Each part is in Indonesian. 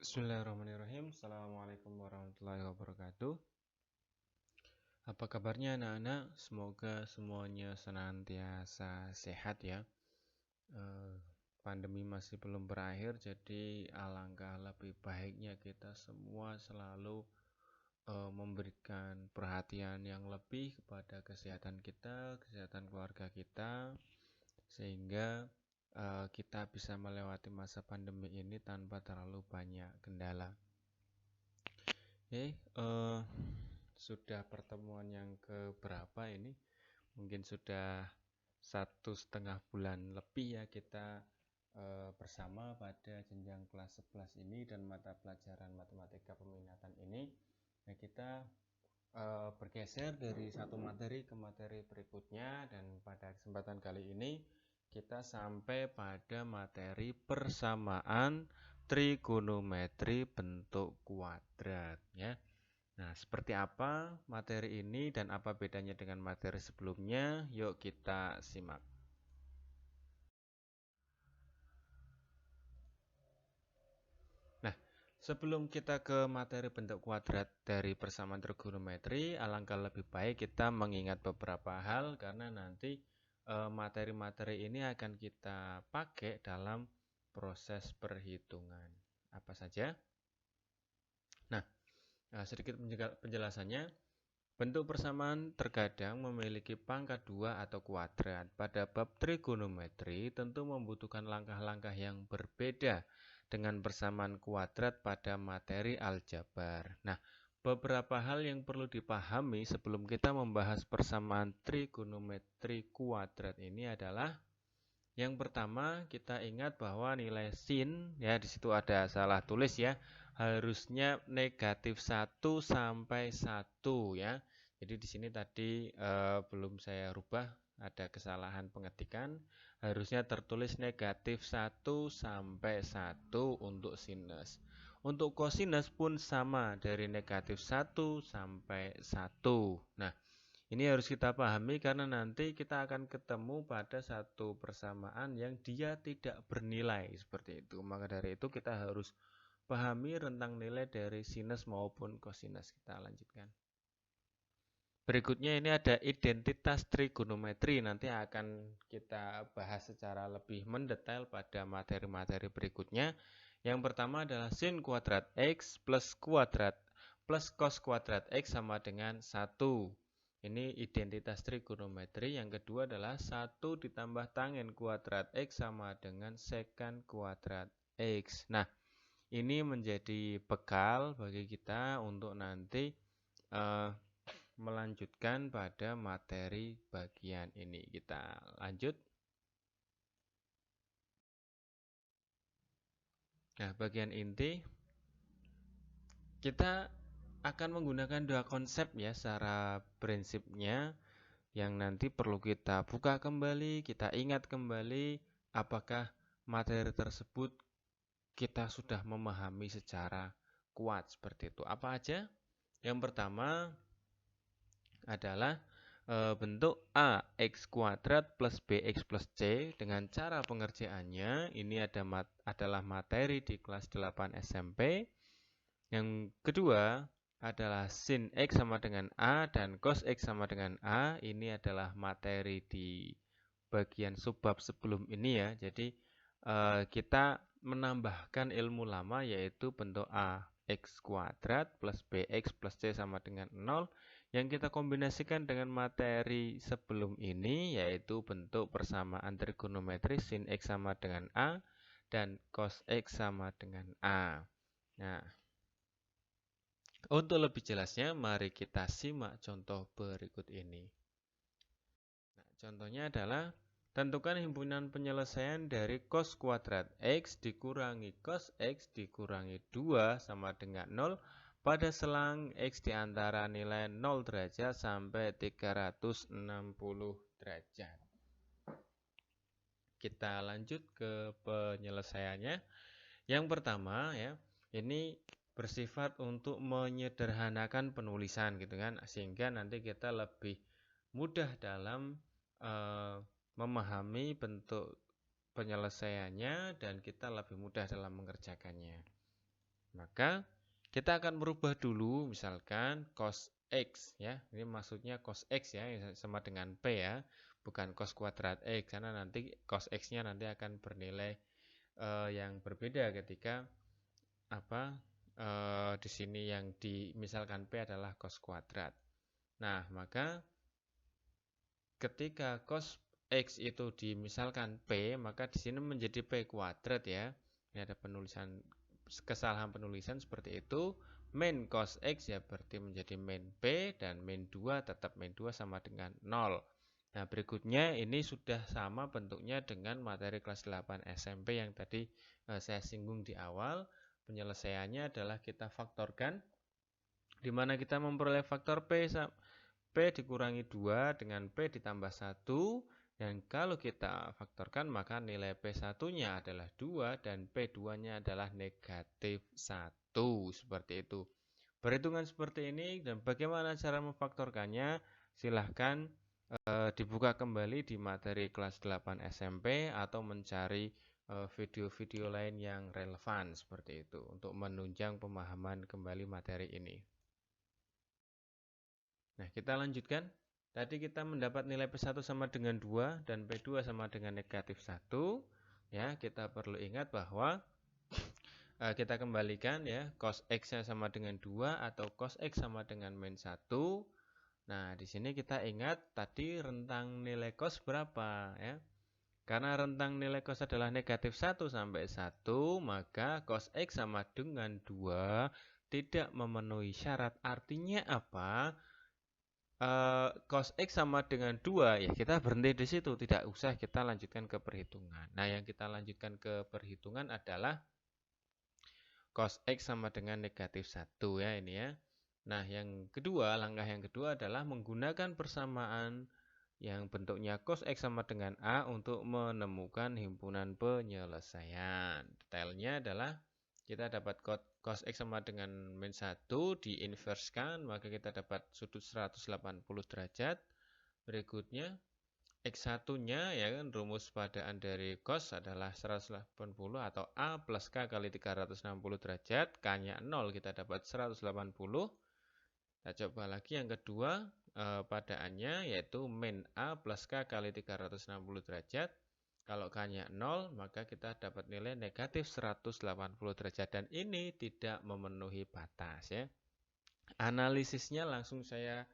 Bismillahirrahmanirrahim. Assalamualaikum warahmatullahi wabarakatuh. Apa kabarnya anak-anak? Semoga semuanya senantiasa sehat ya. Pandemi masih belum berakhir, jadi alangkah lebih baiknya kita semua selalu memberikan perhatian yang lebih kepada kesehatan kita, kesehatan keluarga kita, sehingga kita bisa melewati masa pandemi ini tanpa terlalu banyak kendala. Sudah pertemuan yang keberapa ini? Mungkin sudah 1,5 bulan lebih ya kita bersama pada jenjang kelas 11 ini dan mata pelajaran matematika peminatan ini. Nah, kita bergeser dari satu materi ke materi berikutnya, dan pada kesempatan kali ini kita sampai pada materi persamaan trigonometri bentuk kuadrat ya. Nah, seperti apa materi ini dan apa bedanya dengan materi sebelumnya? Yuk kita simak. Nah, sebelum kita ke materi bentuk kuadrat dari persamaan trigonometri, alangkah lebih baik kita mengingat beberapa hal karena nanti materi-materi ini akan kita pakai dalam proses perhitungan. Apa saja? Nah, sedikit penjelasannya. Bentuk persamaan terkadang memiliki pangkat 2 atau kuadrat. Pada bab trigonometri tentu membutuhkan langkah-langkah yang berbeda dengan persamaan kuadrat pada materi aljabar. Nah, beberapa hal yang perlu dipahami sebelum kita membahas persamaan trigonometri kuadrat ini adalah yang pertama, kita ingat bahwa nilai sin, ya di situ ada salah tulis ya, harusnya negatif 1 sampai 1 ya. Jadi di sini tadi belum saya rubah, ada kesalahan pengetikan. Harusnya tertulis negatif 1 sampai 1 untuk sinus. Untuk kosinus pun sama, dari negatif 1 sampai 1. Nah, ini harus kita pahami karena nanti kita akan ketemu pada satu persamaan yang dia tidak bernilai seperti itu. Maka dari itu kita harus pahami rentang nilai dari sinus maupun kosinus. Kita lanjutkan. Berikutnya ini ada identitas trigonometri. Nanti akan kita bahas secara lebih mendetail pada materi-materi berikutnya. Yang pertama adalah sin kuadrat X plus kuadrat plus cos kuadrat X sama dengan 1. Ini identitas trigonometri. Yang kedua adalah 1 ditambah tangen kuadrat X sama dengan secant kuadrat X. Nah, ini menjadi bekal bagi kita untuk nanti melanjutkan pada materi bagian ini. Kita lanjut. Nah, bagian inti kita akan menggunakan dua konsep ya secara prinsipnya, yang nanti perlu kita buka kembali, kita ingat kembali apakah materi tersebut kita sudah memahami secara kuat seperti itu. Apa aja? Yang pertama adalah bentuk ax kuadrat plus bx plus c. Dengan cara pengerjaannya ini adalah materi di kelas 8 SMP. Yang kedua adalah sin X sama dengan A dan cos X sama dengan A. Ini adalah materi di bagian subbab sebelum ini ya. Jadi kita menambahkan ilmu lama yaitu bentuk A X kuadrat plus BX plus C sama dengan 0 yang kita kombinasikan dengan materi sebelum ini yaitu bentuk persamaan trigonometri sin X sama dengan A dan cos X sama dengan A. Nah, untuk lebih jelasnya, mari kita simak contoh berikut ini. Nah, contohnya adalah tentukan himpunan penyelesaian dari cos kuadrat X dikurangi cos X dikurangi 2 sama dengan 0 pada selang X di antara nilai 0 derajat sampai 360 derajat. Kita lanjut ke penyelesaiannya. Yang pertama ya, ini bersifat untuk menyederhanakan penulisan gitu kan, sehingga nanti kita lebih mudah dalam memahami bentuk penyelesaiannya dan kita lebih mudah dalam mengerjakannya. maka kita akan merubah dulu misalkan cos X ya. Ini maksudnya cos X ya sama dengan P ya, bukan cos kuadrat X karena nanti cos X-nya nanti akan bernilai yang berbeda ketika di sini yang misalkan P adalah cos kuadrat. Nah, maka ketika cos X itu dimisalkan P, maka di sini menjadi P kuadrat ya. Ini ada kesalahan penulisan seperti itu. Min cos X ya berarti menjadi min P, dan min 2 tetap min 2 sama dengan 0. Nah, berikutnya ini sudah sama bentuknya dengan materi kelas 8 SMP yang tadi saya singgung di awal. Penyelesaiannya adalah kita faktorkan, di mana kita memperoleh faktor P dikurangi 2 dengan P ditambah 1. Dan kalau kita faktorkan maka nilai P1-nya adalah 2 dan P2-nya adalah negatif 1. Seperti itu. Perhitungan seperti ini dan bagaimana cara memfaktorkannya silahkan dibuka kembali di materi kelas 8 SMP atau mencari video-video lain yang relevan seperti itu untuk menunjang pemahaman kembali materi ini. Nah, kita lanjutkan. Tadi kita mendapat nilai P1 sama dengan 2 dan P2 sama dengan negatif 1. Ya, kita perlu ingat bahwa kita kembalikan ya, cos X-nya sama dengan 2 atau cos X sama dengan min 1. Nah, di sini kita ingat tadi rentang nilai cos berapa ya. Karena rentang nilai cos adalah negatif 1 sampai 1, maka cos X sama dengan 2 tidak memenuhi syarat. Artinya apa? Cos X sama dengan 2 ya, kita berhenti di situ, tidak usah kita lanjutkan ke perhitungan. Nah, yang kita lanjutkan ke perhitungan adalah cos X sama dengan negatif 1 ya ini ya. Nah, langkah yang kedua adalah menggunakan persamaan yang bentuknya cos X sama dengan A untuk menemukan himpunan penyelesaian. Detailnya adalah kita dapat cos X sama dengan min 1 diinverskan, maka kita dapat sudut 180 derajat. Berikutnya X1-nya ya kan, rumus padaan dari cos adalah 180 atau A plus K kali 360 derajat. K-nya 0, kita dapat 180. Kita coba lagi yang kedua, padaannya yaitu min A plus K kali 360 derajat. Kalau K-nya 0, maka kita dapat nilai negatif 180 derajat. Dan ini tidak memenuhi batas ya. Analisisnya langsung saya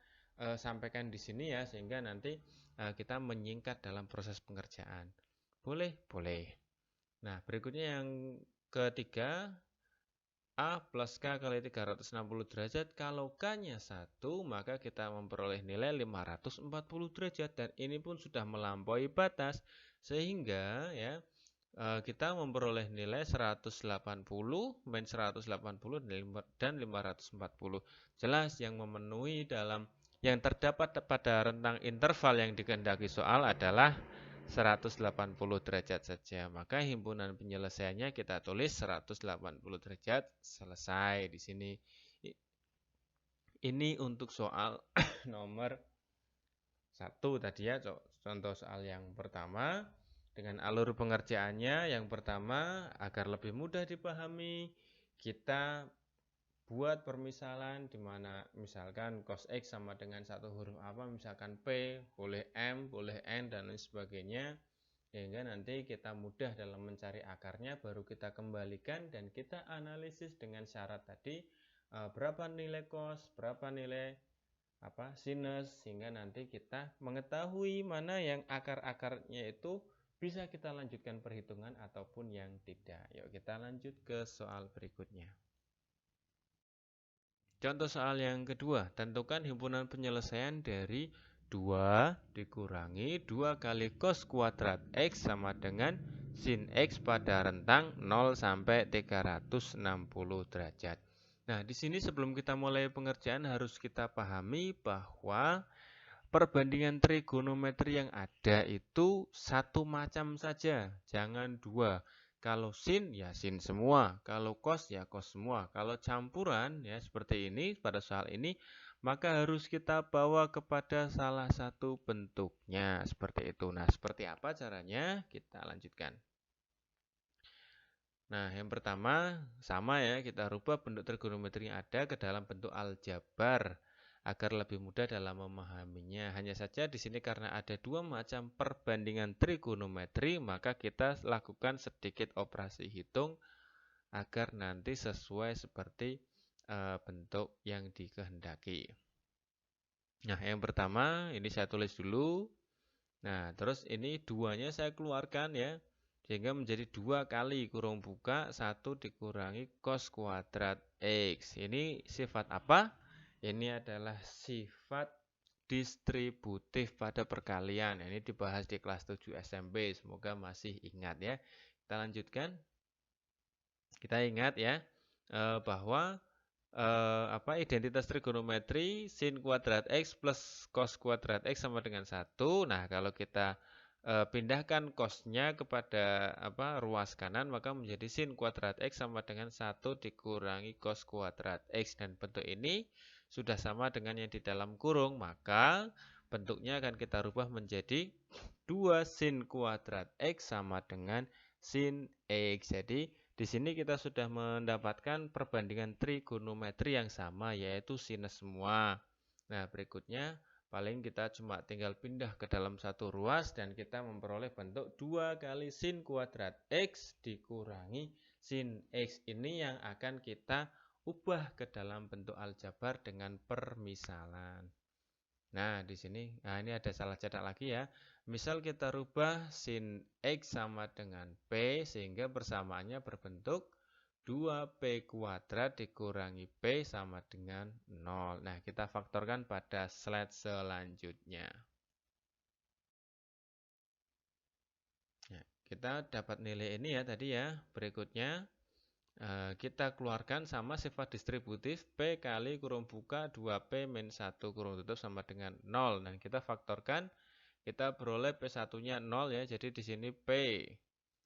sampaikan di sini ya, sehingga nanti kita menyingkat dalam proses pengerjaan. Boleh? Boleh. Nah, berikutnya yang ketiga, A plus K kali 360 derajat. Kalau K-nya 1, maka kita memperoleh nilai 540 derajat. Dan ini pun sudah melampaui batas. Sehingga ya kita memperoleh nilai 180, min 180 dan 540. Jelas yang memenuhi yang terdapat pada rentang interval yang dikehendaki soal adalah 180 derajat saja. Maka himpunan penyelesaiannya kita tulis 180 derajat, selesai di sini. Ini untuk soal nomor 1 tadi ya, contoh soal yang pertama. Dengan alur pengerjaannya, yang pertama agar lebih mudah dipahami, kita buat permisalan di mana misalkan cos X sama dengan satu huruf apa, misalkan P, boleh M, boleh N, dan lain sebagainya. Sehingga nanti kita mudah dalam mencari akarnya, baru kita kembalikan dan kita analisis dengan syarat tadi, berapa nilai cos, berapa nilai sinus, sehingga nanti kita mengetahui mana yang akar-akarnya itu bisa kita lanjutkan perhitungan ataupun yang tidak. Yuk kita lanjut ke soal berikutnya. Contoh soal yang kedua, tentukan himpunan penyelesaian dari 2 dikurangi 2 kali cos kuadrat X sama dengan sin X pada rentang 0 sampai 360 derajat. Nah, di sini sebelum kita mulai pengerjaan harus kita pahami bahwa perbandingan trigonometri yang ada itu satu macam saja, jangan dua. Kalau sin ya sin semua, kalau cos ya cos semua. Kalau campuran ya seperti ini pada soal ini, maka harus kita bawa kepada salah satu bentuknya seperti itu. Nah, seperti apa caranya? Kita lanjutkan. Nah, yang pertama sama ya, kita rubah bentuk trigonometri yang ada ke dalam bentuk aljabar agar lebih mudah dalam memahaminya. Hanya saja di sini karena ada dua macam perbandingan trigonometri, maka kita lakukan sedikit operasi hitung agar nanti sesuai seperti bentuk yang dikehendaki. Nah, yang pertama ini saya tulis dulu. Nah, terus ini duanya saya keluarkan ya. Sehingga menjadi 2 kali kurung buka 1 dikurangi cos kuadrat X. Ini sifat apa? Ini adalah sifat distributif pada perkalian. Ini dibahas di kelas 7 SMP. Semoga masih ingat ya. Kita lanjutkan. Kita ingat ya bahwa identitas trigonometri sin kuadrat X plus cos kuadrat X sama dengan 1. Nah, kalau kita pindahkan cosnya kepada ruas kanan, maka menjadi sin kuadrat X sama dengan 1 dikurangi cos kuadrat X. Dan bentuk ini sudah sama dengan yang di dalam kurung, maka bentuknya akan kita rubah menjadi 2 sin kuadrat X sama dengan sin X. Jadi di sini kita sudah mendapatkan perbandingan trigonometri yang sama, yaitu sinus semua. Nah, berikutnya paling kita cuma tinggal pindah ke dalam satu ruas dan kita memperoleh bentuk 2 kali sin kuadrat X dikurangi sin X. Ini yang akan kita ubah ke dalam bentuk aljabar dengan permisalan. Nah, di sini, ini ada salah cetak lagi ya. Misal kita rubah sin X sama dengan P, sehingga persamaannya berbentuk 2P kuadrat dikurangi P sama dengan 0. Nah, kita faktorkan pada slide selanjutnya. Nah, kita dapat nilai ini ya tadi ya. Berikutnya, kita keluarkan sama sifat distributif P kali kurung buka 2P min 1 kurung tutup sama dengan 0. Dan kita faktorkan, kita peroleh P1-nya 0 ya. Jadi di sini P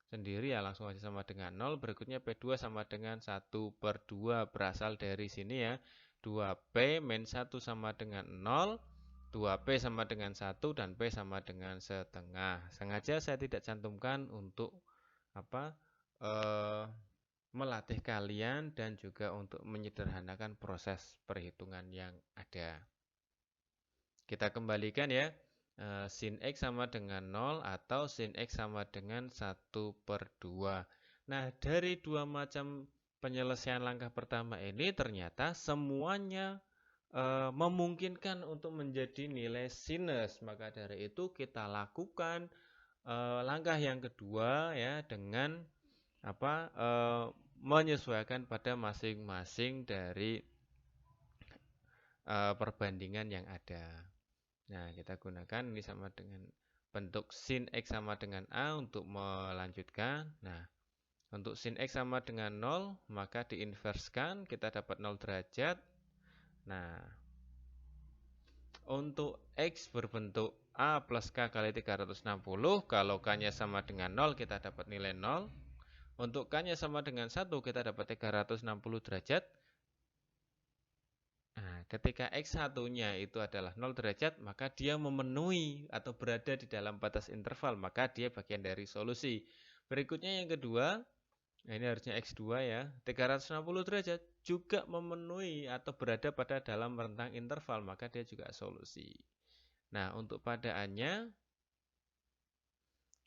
sendiri ya langsung aja sama dengan 0. Berikutnya P2 sama dengan 1/2 berasal dari sini ya. 2P min 1 sama dengan 0. 2P sama dengan 1 dan P sama dengan setengah. Sengaja saya tidak cantumkan untuk melatih kalian dan juga untuk menyederhanakan proses perhitungan yang ada. Kita kembalikan ya, sin X sama dengan 0 atau sin X sama dengan 1/2. Nah, dari dua macam penyelesaian langkah pertama ini ternyata semuanya memungkinkan untuk menjadi nilai sinus. Maka dari itu kita lakukan langkah yang kedua ya dengan menyesuaikan pada masing-masing dari perbandingan yang ada. Nah, kita gunakan ini sama dengan bentuk sin X sama dengan A untuk melanjutkan. Nah, untuk sin X sama dengan 0, maka diinverskan, kita dapat 0 derajat. Nah, untuk X berbentuk A plus K kali 360, kalau K-nya sama dengan 0, kita dapat nilai 0. Untuk K-nya sama dengan 1, kita dapat 360 derajat. Nah, ketika X1-nya itu adalah 0 derajat, maka dia memenuhi atau berada di dalam batas interval, maka dia bagian dari solusi. Berikutnya yang kedua, nah ini harusnya X2 ya, 360 derajat juga memenuhi atau berada pada dalam rentang interval, maka dia juga solusi. Nah, untuk padaannya,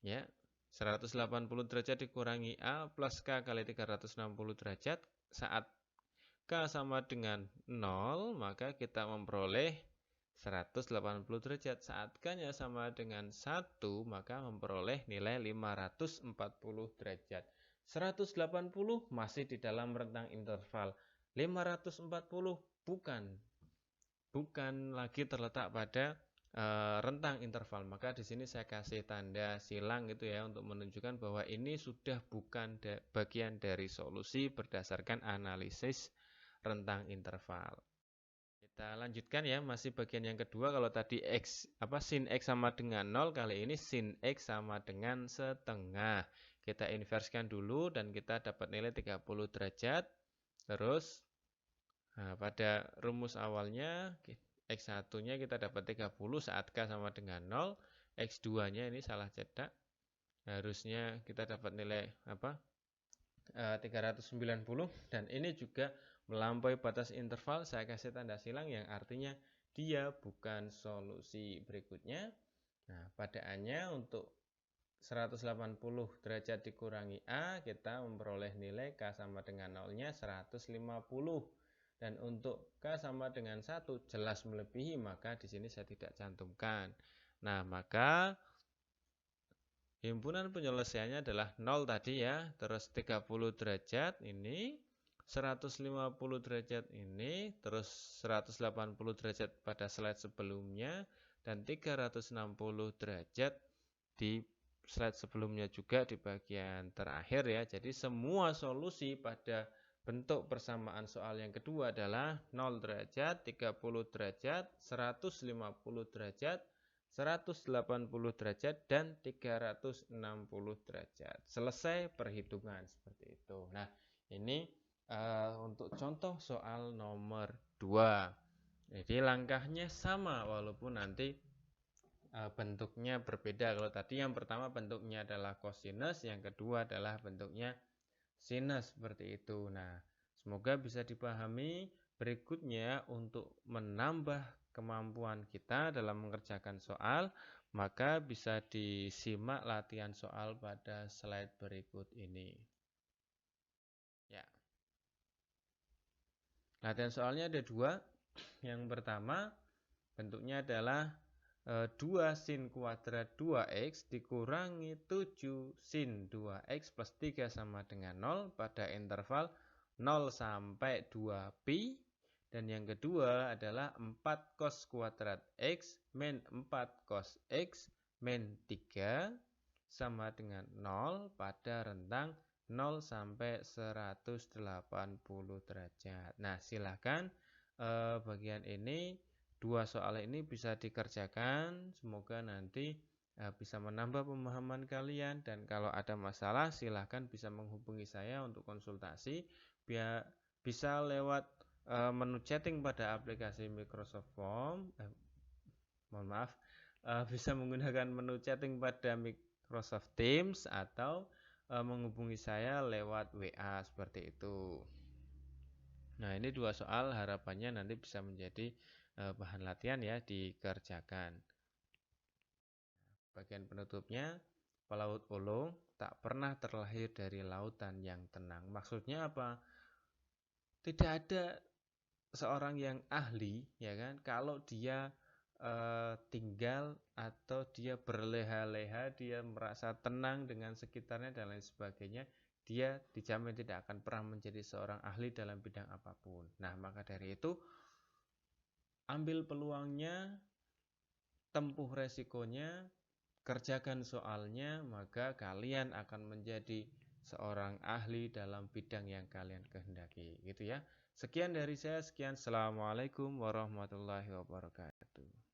ya, 180 derajat dikurangi A plus K kali 360 derajat. Saat K sama dengan 0, maka kita memperoleh 180 derajat. Saat K-nya sama dengan 1, maka memperoleh nilai 540 derajat. 180 masih di dalam rentang interval. 540 bukan lagi terletak pada rentang interval. Maka di sini saya kasih tanda silang gitu ya untuk menunjukkan bahwa ini sudah bukan bagian dari solusi berdasarkan analisis rentang interval. Kita lanjutkan ya, masih bagian yang kedua. Kalau tadi sin X sama dengan 0, kali ini sin X sama dengan setengah. Kita inverskan dulu dan kita dapat nilai 30 derajat. Terus pada rumus awalnya X1-nya kita dapat 30 saat K sama dengan 0. X2-nya ini salah cetak. Harusnya kita dapat nilai 390 dan ini juga melampaui batas interval. Saya kasih tanda silang yang artinya dia bukan solusi berikutnya. Nah, pada A-nya untuk 180 derajat dikurangi A, kita memperoleh nilai K sama dengan 0-nya 150. Dan untuk K sama dengan 1 jelas melebihi, maka di sini saya tidak cantumkan. Nah, maka himpunan penyelesaiannya adalah 0 tadi ya, terus 30 derajat ini, 150 derajat ini, terus 180 derajat pada slide sebelumnya, dan 360 derajat di slide sebelumnya juga di bagian terakhir ya. Jadi semua solusi pada bentuk persamaan soal yang kedua adalah 0 derajat, 30 derajat, 150 derajat, 180 derajat, dan 360 derajat. Selesai perhitungan seperti itu. Nah, ini untuk contoh soal nomor 2. Jadi langkahnya sama walaupun nanti bentuknya berbeda. Kalau tadi yang pertama bentuknya adalah cosinus, yang kedua adalah bentuknya sinus seperti itu. Nah, semoga bisa dipahami. Berikutnya untuk menambah kemampuan kita dalam mengerjakan soal, maka bisa disimak latihan soal pada slide berikut ini. Ya. Latihan soalnya ada 2. Yang pertama bentuknya adalah 2 sin kuadrat 2x dikurangi 7 sin 2x plus 3 sama dengan 0 pada interval 0 sampai 2pi. Dan yang kedua adalah 4 cos kuadrat x min 4 cos x min 3 sama dengan 0 pada rentang 0 sampai 180 derajat. Nah, silakan bagian ini, 2 soal ini bisa dikerjakan. Semoga nanti bisa menambah pemahaman kalian, dan kalau ada masalah silahkan bisa menghubungi saya untuk konsultasi. Bisa lewat menu chatting pada aplikasi Microsoft Form. Mohon maaf, bisa menggunakan menu chatting pada Microsoft Teams atau menghubungi saya lewat WA seperti itu. Nah, ini 2 soal harapannya nanti bisa menjadi bahan latihan ya, dikerjakan. Bagian penutupnya, pelaut ulung tak pernah terlahir dari lautan yang tenang. Maksudnya apa? Tidak ada seorang yang ahli, ya kan, kalau dia tinggal atau dia berleha-leha, dia merasa tenang dengan sekitarnya dan lain sebagainya, dia dijamin tidak akan pernah menjadi seorang ahli dalam bidang apapun. Nah, maka dari itu ambil peluangnya, tempuh resikonya, kerjakan soalnya, maka kalian akan menjadi seorang ahli dalam bidang yang kalian kehendaki, gitu ya. Sekian dari saya, sekian. Assalamualaikum warahmatullahi wabarakatuh.